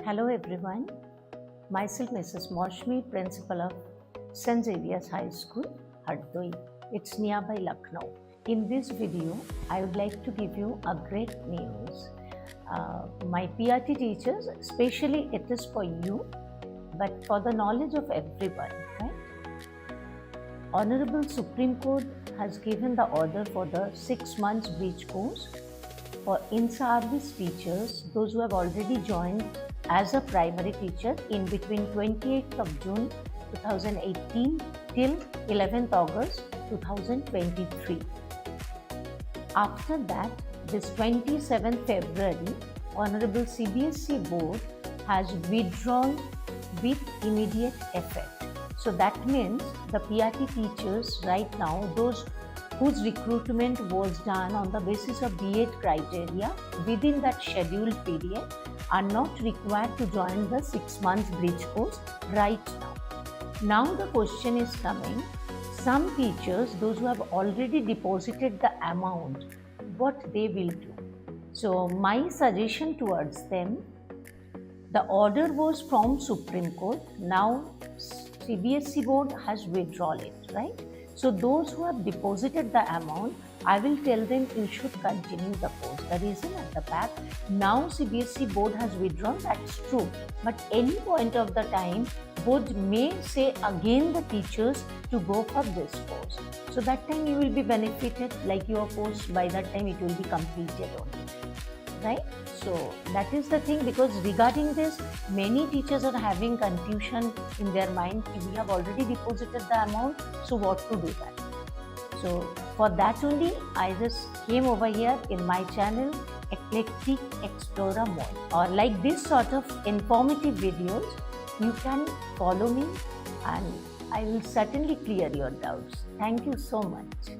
Hello everyone, myself Mrs. Maushmi, Principal of St. Xavier's High School, Hardoi. It's nearby Lucknow. In this video, I would like to give you a great news. My PRT teachers, especially it is for you, but for the knowledge of everyone, right? Honorable Supreme Court has given the order for the 6 months breach course for in-service teachers, those who have already joined as a primary teacher in between 28th of June 2018 till 11th August 2023. After that, this 27th February, Honorable CBSE Board has withdrawn with immediate effect. So that means the PRT teachers right now, those whose recruitment was done on the basis of B.Ed criteria within that scheduled period are not required to join the 6 months breach course right now. Now the question is coming, some teachers, those who have already deposited the amount, what they will do. So my suggestion towards them, the order was from Supreme Court, now CBSE board has withdrawn it, right? So those who have deposited the amount, I will tell them you should continue the course. The reason at the back, now CBSE board has withdrawn, that's true. But any point of the time, board may say again the teachers to go for this course. So that time you will be benefited, like your course by that time it will be completed only, right? So that is the thing, because regarding this, many teachers are having confusion in their mind. We have already deposited the amount, so what to do that? So for that only, I just came over here in my channel, Eclectic Explorer Mode. Or like this sort of informative videos, you can follow me and I will certainly clear your doubts. Thank you so much.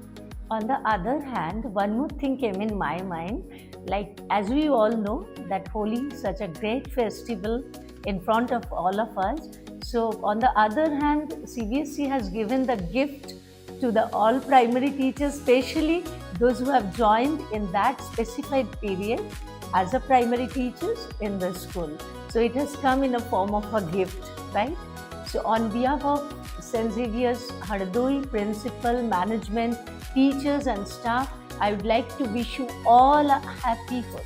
On the other hand, one more thing came in my mind, like as we all know that Holi is such a great festival in front of all of us. So on the other hand, CBSE has given the gift to the all primary teachers, especially those who have joined in that specified period as a primary teachers in the school. So it has come in a form of a gift, right? So on behalf of St. Xavier's Hardoi principal, management, teachers and staff, I would like to wish you all a happy Holi.